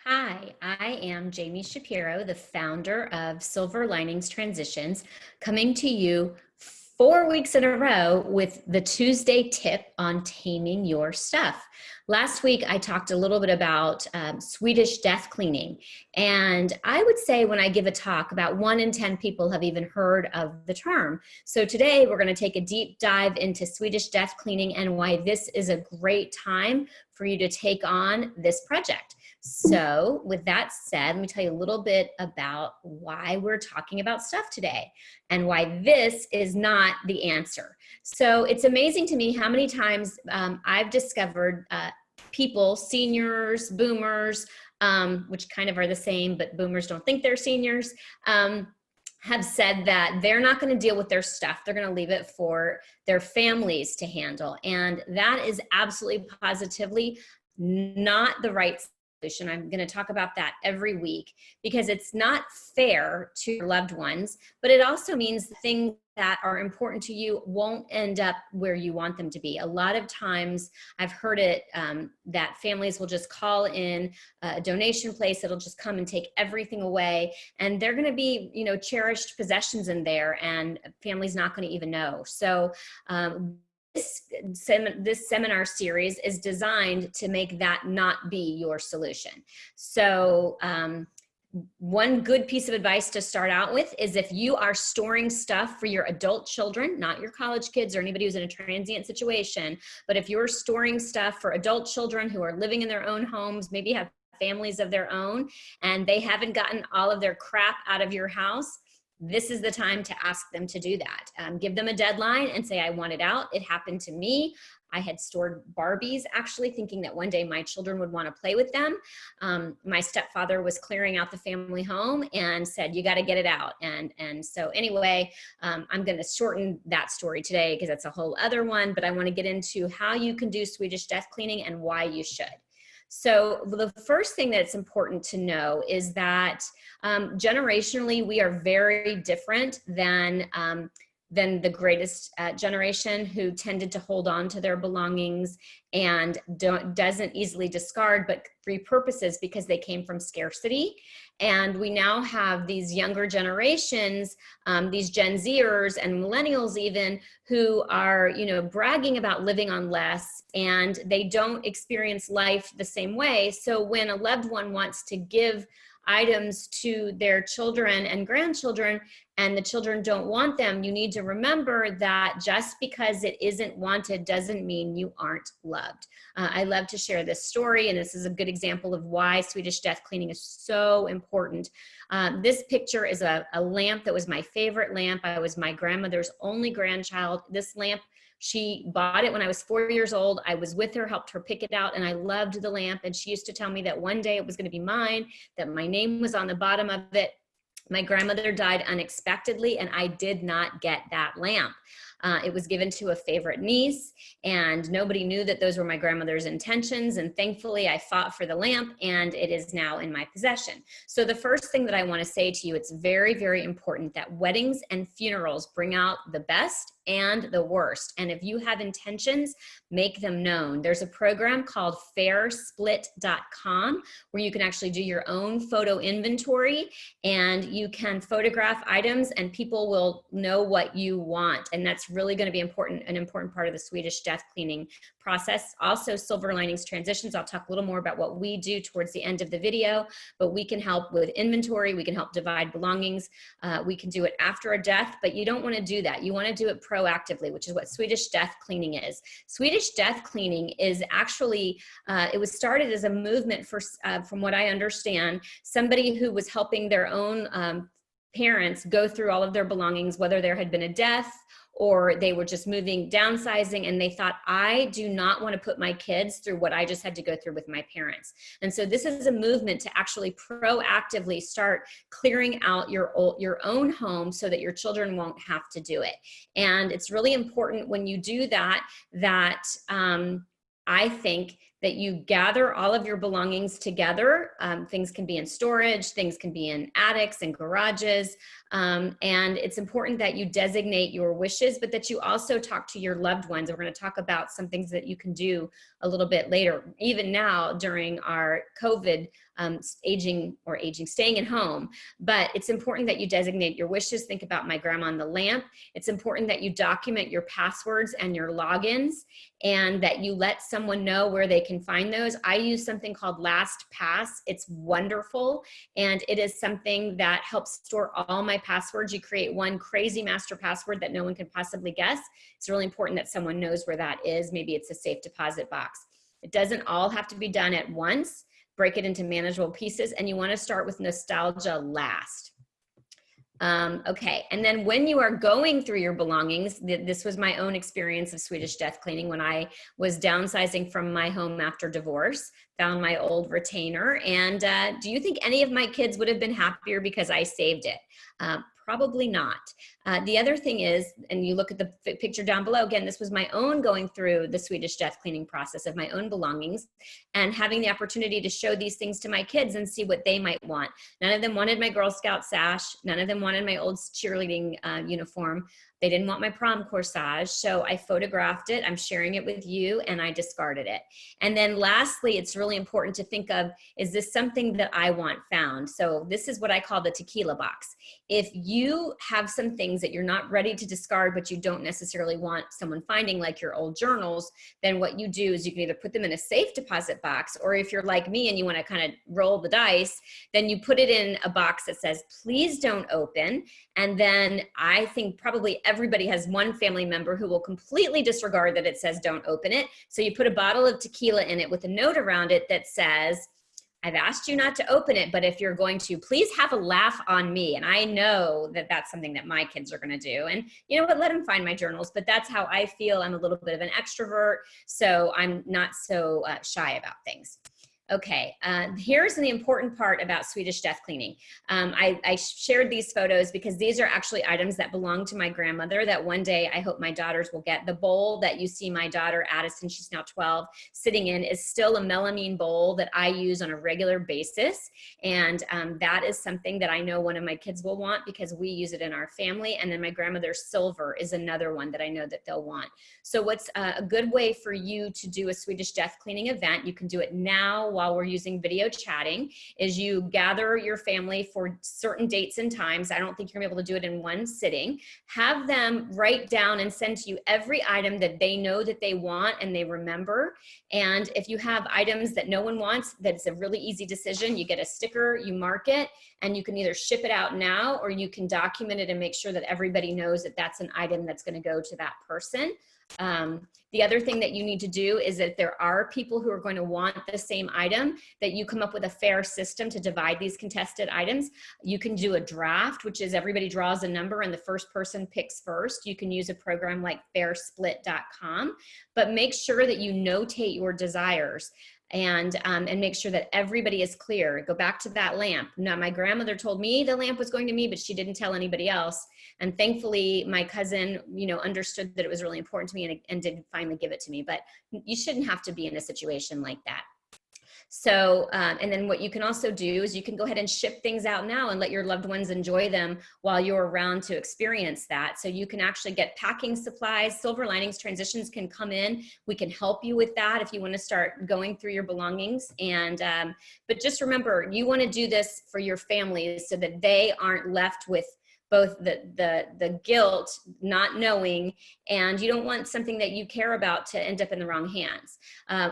Hi, I am Jamie Shapiro, the founder of Silver Linings Transitions, coming to you 4 weeks in a row with the Tuesday tip on taming your stuff. Last week, I talked a little bit about Swedish death cleaning. And I would say when I give a talk, about 1 in 10 people have even heard of the term. So today, we're going to take a deep dive into Swedish death cleaning and why this is a great time for you to take on this project. So with that said, let me tell you a little bit about why we're talking about stuff today and why this is not the answer. So it's amazing to me how many times I've discovered people, seniors, boomers, which kind of are the same, but boomers don't think they're seniors, have said that they're not going to deal with their stuff. They're going to leave it for their families to handle. And that is absolutely positively not the right solution. I'm going to talk about that every week because it's not fair to your loved ones, but it also means things that are important to you won't end up where you want them to be. A lot of times I've heard it that families will just call in a donation place. It'll just come and take everything away. And they're going to be, cherished possessions in there, and family's not going to even know. So this seminar series is designed to make that not be your solution. So one good piece of advice to start out with is if you are storing stuff for your adult children, not your college kids or anybody who's in a transient situation, but if you're storing stuff for adult children who are living in their own homes, maybe have families of their own, and they haven't gotten all of their crap out of your house, this is the time to ask them to do that. Give them a deadline and say, I want it out. It happened to me. I had stored Barbies actually thinking that one day my children would want to play with them. My stepfather was clearing out the family home and said, you got to get it out. And so anyway, I'm going to shorten that story today because that's a whole other one, but I want to get into how you can do Swedish death cleaning and why you should. So the first thing that's important to know is that generationally, we are very different than the greatest generation who tended to hold on to their belongings and doesn't easily discard, but repurposes because they came from scarcity. And we now have these younger generations, these Gen Zers and millennials even, who are, bragging about living on less, and they don't experience life the same way. So when a loved one wants to give items to their children and grandchildren and the children don't want them, you need to remember that just because it isn't wanted doesn't mean you aren't loved. I love to share this story, and this is a good example of why Swedish death cleaning is so important. This picture is a lamp that was my favorite lamp. I was my grandmother's only grandchild. This lamp, she bought it when I was 4 years old. I was with her, helped her pick it out, and I loved the lamp. And she used to tell me that one day it was going to be mine, that my name was on the bottom of it. My grandmother died unexpectedly, and I did not get that lamp. It was given to a favorite niece, and nobody knew that those were my grandmother's intentions. And thankfully, I fought for the lamp, and it is now in my possession. So the first thing that I want to say to you, it's very, very important that weddings and funerals bring out the best and the worst. And if you have intentions, make them known. There's a program called fairsplit.com where you can actually do your own photo inventory, and you can photograph items and people will know what you want. And that's really going to be an important part of the Swedish death cleaning process. Also, Silver Linings Transitions, I'll talk a little more about what we do towards the end of the video, but we can help with inventory. We can help divide belongings. We can do it after a death, but you don't want to do that. You want to do it proactively, which is what Swedish death cleaning is. Swedish death cleaning is actually, it was started as a movement for, from what I understand, somebody who was helping their own parents go through all of their belongings, whether there had been a death or they were just moving, downsizing, and they thought, I do not want to put my kids through what I just had to go through with my parents. And so this is a movement to actually proactively start clearing out your own home so that your children won't have to do it. And it's really important when you do that, I think that you gather all of your belongings together. Things can be in storage, things can be in attics and garages. And it's important that you designate your wishes, but that you also talk to your loved ones. We're going to talk about some things that you can do a little bit later, even now during our COVID staying at home. But it's important that you designate your wishes. Think about my grandma on the lamp. It's important that you document your passwords and your logins, and that you let someone know where they can find those. I use something called LastPass. It's wonderful, and it is something that helps store all my passwords. You create one crazy master password that no one can possibly guess. It's really important that someone knows where that is. Maybe it's a safe deposit box. It doesn't all have to be done at once. Break it into manageable pieces, and you want to start with nostalgia last. Okay, and then when you are going through your belongings, this was my own experience of Swedish death cleaning when I was downsizing from my home after divorce, found my old retainer, and do you think any of my kids would have been happier because I saved it? Probably not. The other thing is, and you look at the picture down below, again, this was my own going through the Swedish death cleaning process of my own belongings and having the opportunity to show these things to my kids and see what they might want. None of them wanted my Girl Scout sash. None of them wanted my old cheerleading uniform. They didn't want my prom corsage. So I photographed it, I'm sharing it with you, and I discarded it. And then lastly, it's really important to think of, is this something that I want found? So this is what I call the tequila box. If you have some things that you're not ready to discard, but you don't necessarily want someone finding, like your old journals, then what you do is you can either put them in a safe deposit box, or if you're like me and you want to kind of roll the dice, then you put it in a box that says, please don't open. And then I think probably everybody has one family member who will completely disregard that it says don't open it. So you put a bottle of tequila in it with a note around it that says, I've asked you not to open it, but if you're going to, please have a laugh on me. And I know that that's something that my kids are going to do. And you know what, let them find my journals, but that's how I feel. I'm a little bit of an extrovert, so I'm not so shy about things. Okay, here's the important part about Swedish death cleaning. I shared these photos because these are actually items that belong to my grandmother that one day I hope my daughters will get. The bowl that you see my daughter Addison, she's now 12, sitting in is still a melamine bowl that I use on a regular basis. And that is something that I know one of my kids will want because we use it in our family. And then my grandmother's silver is another one that I know that they'll want. So what's a good way for you to do a Swedish death cleaning event, you can do it now while we're using video chatting, is you gather your family for certain dates and times. I don't think you're gonna be able to do it in one sitting. Have them write down and send to you every item that they know that they want and they remember. And if you have items that no one wants, that's a really easy decision. You get a sticker, you mark it, and you can either ship it out now or you can document it and make sure that everybody knows that that's an item that's gonna go to that person. The other thing that you need to do is that if there are people who are going to want the same item, that you come up with a fair system to divide these contested items. You can do a draft, which is everybody draws a number and the first person picks first. You can use a program like fairsplit.com, but make sure that you notate your desires and make sure that everybody is clear. Go back to that lamp. Now, my grandmother told me the lamp was going to me, but she didn't tell anybody else. And thankfully, my cousin, understood that it was really important to me and did finally give it to me. But you shouldn't have to be in a situation like that. So, and then what you can also do is you can go ahead and ship things out now and let your loved ones enjoy them while you're around to experience that. So you can actually get packing supplies. Silver Linings Transitions can come in. We can help you with that if you want to start going through your belongings. And, but just remember, you want to do this for your families so that they aren't left with both the guilt, not knowing, and you don't want something that you care about to end up in the wrong hands.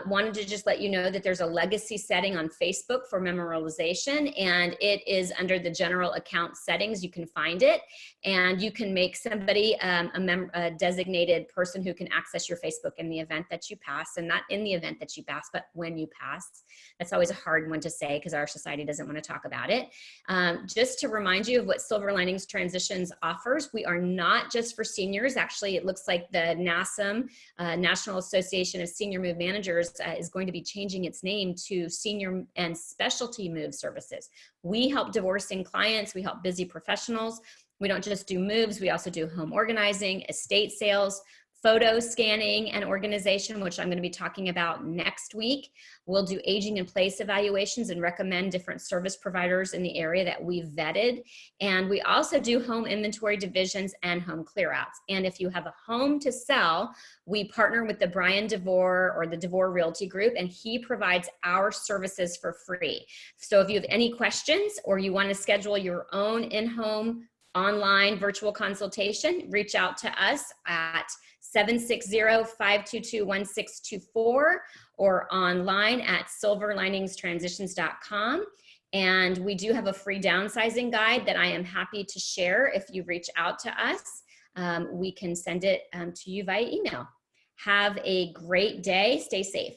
Wanted to just let you know that there's a legacy setting on Facebook for memorialization, and it is under the general account settings. You can find it, and you can make somebody a designated person who can access your Facebook in the event that you pass, and not in the event that you pass, but when you pass. That's always a hard one to say because our society doesn't want to talk about it. Just to remind you of what Silver Linings Transitions offers, we are not just for seniors. Actually, it looks like the NASM, National Association of Senior Move Managers, is going to be changing its name to Senior and Specialty Move Services. We help divorcing clients, we help busy professionals. We don't just do moves, we also do home organizing, estate sales, photo scanning and organization, which I'm going to be talking about next week. We'll do aging in place evaluations and recommend different service providers in the area that we've vetted. And we also do home inventory divisions and home clearouts. And if you have a home to sell, we partner with the Brian DeVore or the DeVore Realty Group, and he provides our services for free. So if you have any questions or you want to schedule your own in-home online virtual consultation, reach out to us at 760-522-1624 or online at silverliningstransitions.com. And we do have a free downsizing guide that I am happy to share. If you reach out to us, we can send it to you via email. Have a great day. Stay safe.